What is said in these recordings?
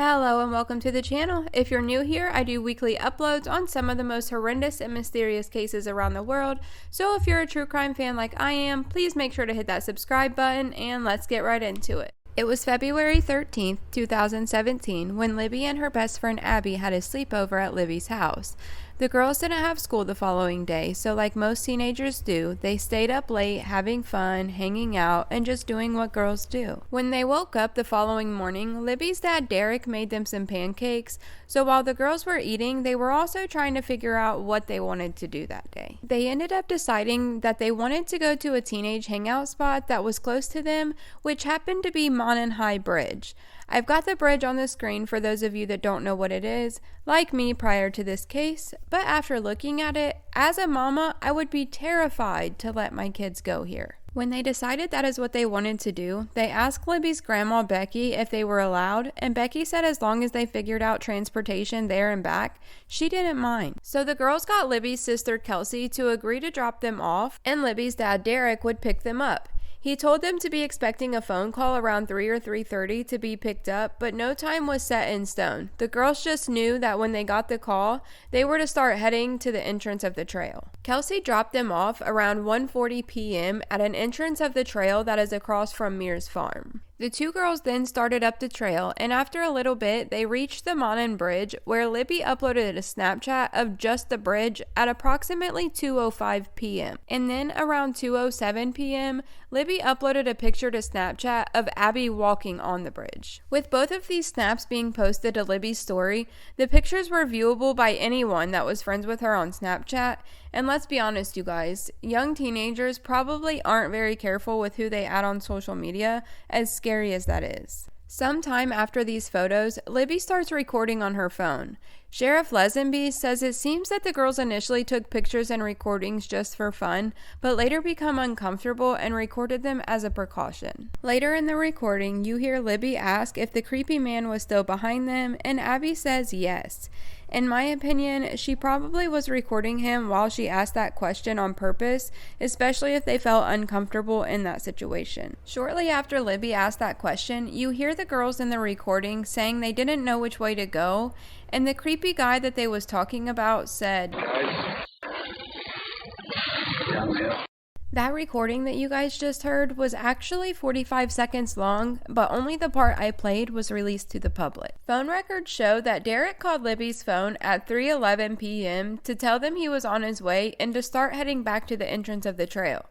Hello and welcome to the channel. If you're new here, I do weekly uploads on some of the most horrendous and mysterious cases around the world. So if you're a true crime fan like I am, please make sure to hit that subscribe button and let's get right into it. It was February 13th, 2017 when Libby and her best friend Abby had a sleepover at Libby's house. The girls didn't have school the following day, so like most teenagers do, they stayed up late having fun, hanging out, and just doing what girls do. When they woke up the following morning, Libby's dad Derek made them some pancakes, so while the girls were eating, they were also trying to figure out what they wanted to do that day. They ended up deciding that they wanted to go to a teenage hangout spot that was close to them, which happened to be Monon High Bridge. I've got the bridge on the screen for those of you that don't know what it is, like me prior to this case, but after looking at it, as a mama, I would be terrified to let my kids go here. When they decided that is what they wanted to do, they asked Libby's grandma Becky if they were allowed, and Becky said as long as they figured out transportation there and back, she didn't mind. So the girls got Libby's sister Kelsey to agree to drop them off, and Libby's dad Derek would pick them up. He told them to be expecting a phone call around 3 or 3:30 to be picked up, but no time was set in stone. The girls just knew that when they got the call, they were to start heading to the entrance of the trail. Kelsey dropped them off around 1:40 p.m. at an entrance of the trail that is across from Mears Farm. The two girls then started up the trail, and after a little bit, they reached the Monon Bridge, where Libby uploaded a Snapchat of just the bridge at approximately 2:05 p.m. And then around 2:07 p.m., Libby uploaded a picture to Snapchat of Abby walking on the bridge. With both of these snaps being posted to Libby's story, the pictures were viewable by anyone that was friends with her on Snapchat, and let's be honest, you guys, young teenagers probably aren't very careful with who they add on social media, as scary as that is. Sometime after these photos, Libby starts recording on her phone. Sheriff Lesenby says it seems that the girls initially took pictures and recordings just for fun, but later become uncomfortable and recorded them as a precaution. Later in the recording, you hear Libby ask if the creepy man was still behind them, and Abby says yes. In my opinion, she probably was recording him while she asked that question on purpose, especially if they felt uncomfortable in that situation. Shortly after Libby asked that question, you hear the girls in the recording saying they didn't know which way to go, and the creepy guy that they was talking about said, That recording that you guys just heard was actually 45 seconds long, but only the part I played was released to the public. Phone records show that Derek called Libby's phone at 3:11 p.m. to tell them he was on his way and to start heading back to the entrance of the trail.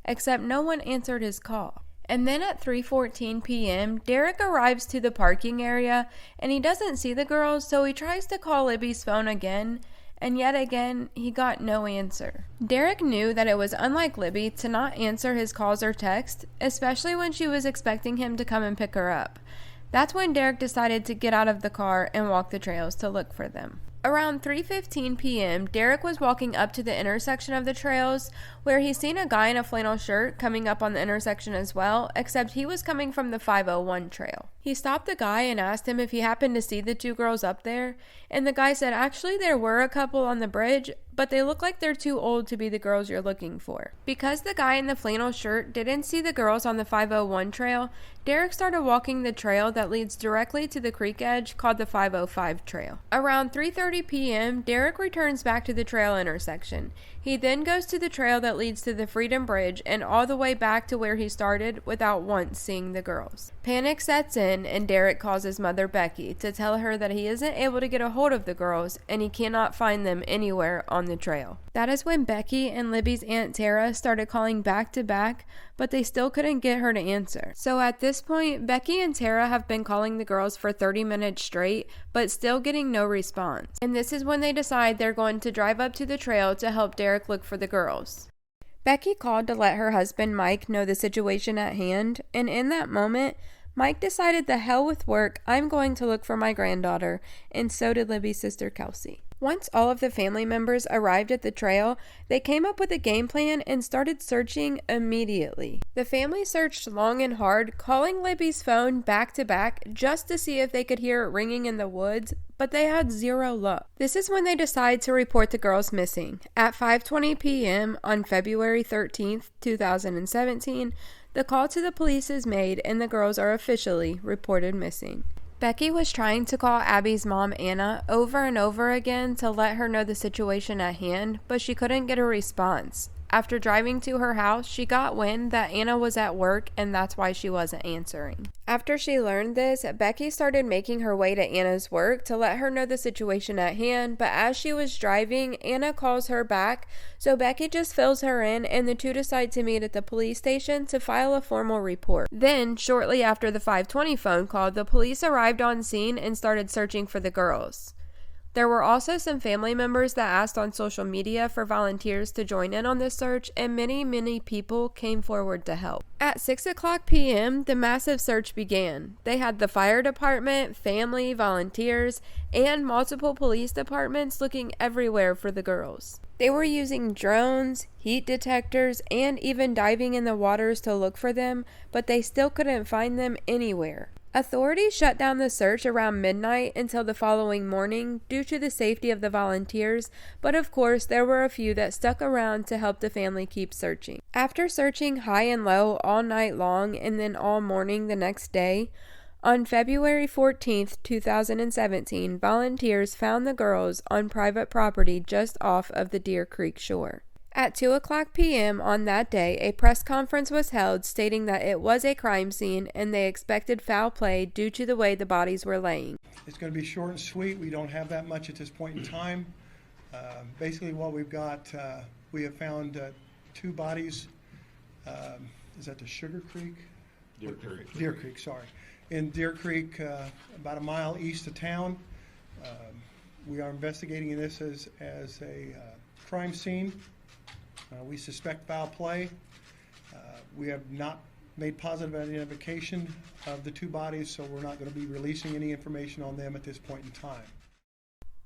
Except no one answered his call. And then at 3:14 p.m., Derek arrives to the parking area and he doesn't see the girls, so he tries to call Libby's phone again, and yet again, he got no answer. Derek knew that it was unlike Libby to not answer his calls or texts, especially when she was expecting him to come and pick her up. That's when Derek decided to get out of the car and walk the trails to look for them. Around 3:15 p.m., Derek was walking up to the intersection of the trails, where he seen a guy in a flannel shirt coming up on the intersection as well, except he was coming from the 501 trail. He stopped the guy and asked him if he happened to see the two girls up there, and the guy said actually there were a couple on the bridge, but they look like they're too old to be the girls you're looking for. Because the guy in the flannel shirt didn't see the girls on the 501 trail, Derek started walking the trail that leads directly to the creek edge called the 505 trail. Around 3:30 p.m., Derek returns back to the trail intersection. He then goes to the trail that leads to the Freedom Bridge and all the way back to where he started without once seeing the girls. Panic sets in and Derek calls his mother Becky to tell her that he isn't able to get a hold of the girls and he cannot find them anywhere on the trail. That is when Becky and Libby's Aunt Tara started calling back to back, but they still couldn't get her to answer. So at this point, Becky and Tara have been calling the girls for 30 minutes straight, but still getting no response. And this is when they decide they're going to drive up to the trail to help Derek look for the girls. Becky called to let her husband Mike know the situation at hand, and in that moment, Mike decided the hell with work, I'm going to look for my granddaughter, and so did Libby's sister Kelsey. Once all of the family members arrived at the trail, they came up with a game plan and started searching immediately. The family searched long and hard, calling Libby's phone back to back just to see if they could hear it ringing in the woods, but they had zero luck. This is when they decide to report the girls missing. At 5:20 p.m. on February 13th, 2017, the call to the police is made and the girls are officially reported missing. Becky was trying to call Abby's mom, Anna, over and over again to let her know the situation at hand, but she couldn't get a response. After driving to her house, she got wind that Anna was at work, and that's why she wasn't answering. After she learned this, Becky started making her way to Anna's work to let her know the situation at hand, but as she was driving, Anna calls her back, so Becky just fills her in, and the two decide to meet at the police station to file a formal report. Then, shortly after the 5:20 phone call, the police arrived on scene and started searching for the girls. There were also some family members that asked on social media for volunteers to join in on this search, and many people came forward to help. At 6:00 p.m., the massive search began. They had the fire department, family, volunteers, and multiple police departments looking everywhere for the girls. They were using drones, heat detectors, and even diving in the waters to look for them, but they still couldn't find them anywhere. Authorities shut down the search around midnight until the following morning due to the safety of the volunteers, but of course there were a few that stuck around to help the family keep searching. After searching high and low all night long and then all morning the next day, on February 14th, 2017, volunteers found the girls on private property just off of the Deer Creek shore. At 2:00 p.m. on that day, a press conference was held stating that it was a crime scene and they expected foul play due to the way the bodies were laying. It's going to be short and sweet. We don't have that much at this point in time. Basically what we've got, we have found two bodies. Is that the Sugar Creek? Deer Creek, sorry. In Deer Creek, about a mile east of town. We are investigating this as a crime scene. We suspect foul play. We have not made positive identification of the two bodies, so we're not going to be releasing any information on them at this point in time.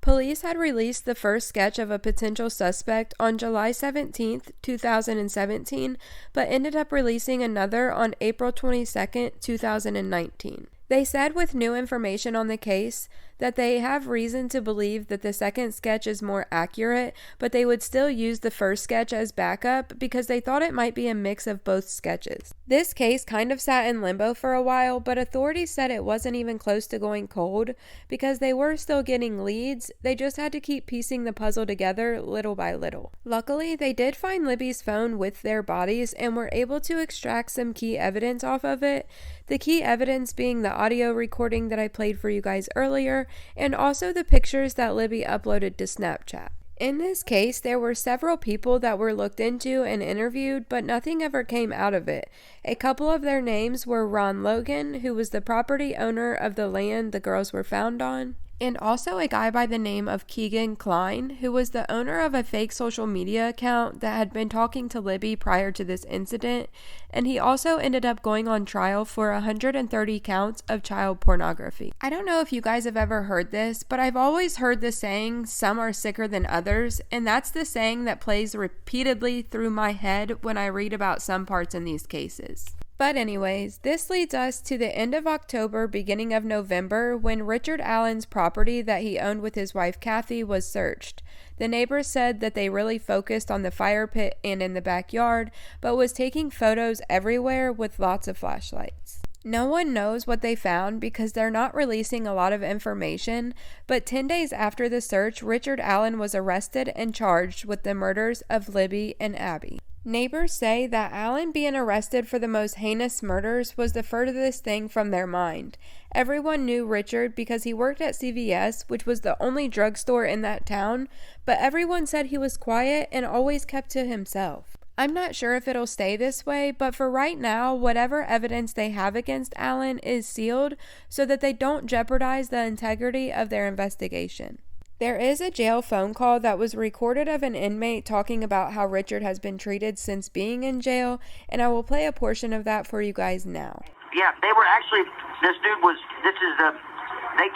Police had released the first sketch of a potential suspect on July 17th, 2017, but ended up releasing another on April 22nd, 2019. They said with new information on the case that they have reason to believe that the second sketch is more accurate, but they would still use the first sketch as backup because they thought it might be a mix of both sketches. This case kind of sat in limbo for a while, but authorities said it wasn't even close to going cold because they were still getting leads. They just had to keep piecing the puzzle together little by little. Luckily, they did find Libby's phone with their bodies and were able to extract some key evidence off of it. The key evidence being the audio recording that I played for you guys earlier, and also the pictures that Libby uploaded to Snapchat. In this case, there were several people that were looked into and interviewed, but nothing ever came out of it. A couple of their names were Ron Logan, who was the property owner of the land the girls were found on, and also a guy by the name of Keegan Klein, who was the owner of a fake social media account that had been talking to Libby prior to this incident, and he also ended up going on trial for 130 counts of child pornography. I don't know if you guys have ever heard this, but I've always heard the saying, some are sicker than others, and that's the saying that plays repeatedly through my head when I read about some parts in these cases. But anyways, this leads us to the end of October, beginning of November, when Richard Allen's property that he owned with his wife Kathy was searched. The neighbors said that they really focused on the fire pit and in the backyard, but was taking photos everywhere with lots of flashlights. No one knows what they found because they're not releasing a lot of information, but 10 days after the search, Richard Allen was arrested and charged with the murders of Libby and Abby. Neighbors say that Allen being arrested for the most heinous murders was the furthest thing from their mind. Everyone knew Richard because he worked at CVS, which was the only drugstore in that town, but everyone said he was quiet and always kept to himself. I'm not sure if it'll stay this way, but for right now, whatever evidence they have against Allen is sealed so that they don't jeopardize the integrity of their investigation. There is a jail phone call that was recorded of an inmate talking about how Richard has been treated since being in jail, and I will play a portion of that for you guys now. Yeah, they were actually, they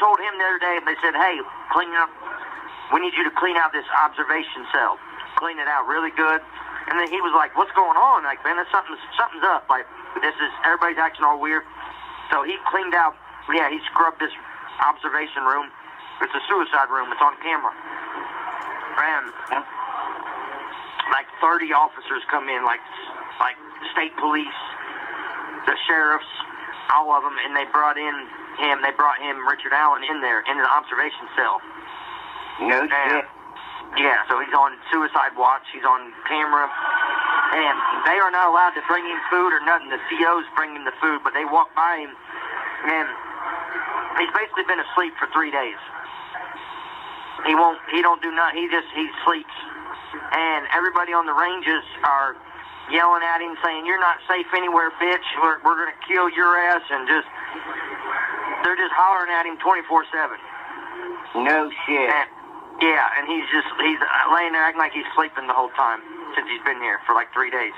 told him the other day, they said, hey, we need you to clean out this observation cell. Clean it out really good. And then he was like, what's going on? Like, man, something's up. Like, everybody's acting all weird. So he cleaned out, he scrubbed this observation room. It's a suicide room. It's on camera. And like 30 officers come in, like state police, the sheriffs, all of them, and they brought in they brought him, Richard Allen, in there, in an observation cell. No shit. Yeah, so he's on suicide watch. He's on camera. And they are not allowed to bring him food or nothing. The COs bring him the food, but they walk by him, and he's basically been asleep for 3 days. He don't do nothing. He sleeps. And everybody on the ranges are yelling at him, saying, "You're not safe anywhere, bitch. We're going to kill your ass." And they're just hollering at him 24/7. No shit. And he's laying there acting like he's sleeping the whole time since he's been here for like 3 days.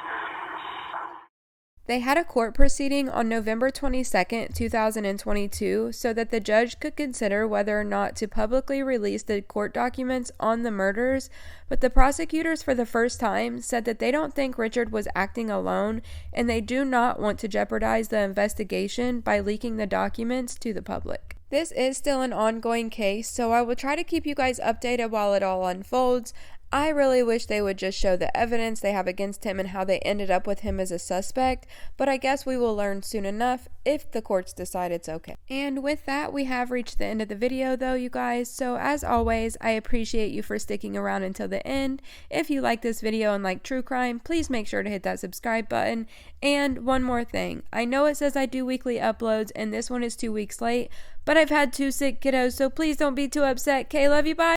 They had a court proceeding on November 22nd, 2022, so that the judge could consider whether or not to publicly release the court documents on the murders, but the prosecutors for the first time said that they don't think Richard was acting alone, and they do not want to jeopardize the investigation by leaking the documents to the public. This is still an ongoing case, so I will try to keep you guys updated while it all unfolds. I really wish they would just show the evidence they have against him and how they ended up with him as a suspect, but I guess we will learn soon enough if the courts decide it's okay. And with that, we have reached the end of the video though, you guys, so as always, I appreciate you for sticking around until the end. If you like this video and like true crime, please make sure to hit that subscribe button. And one more thing, I know it says I do weekly uploads and this one is 2 weeks late, but I've had 2 sick kiddos, so please don't be too upset. Okay, love you, bye!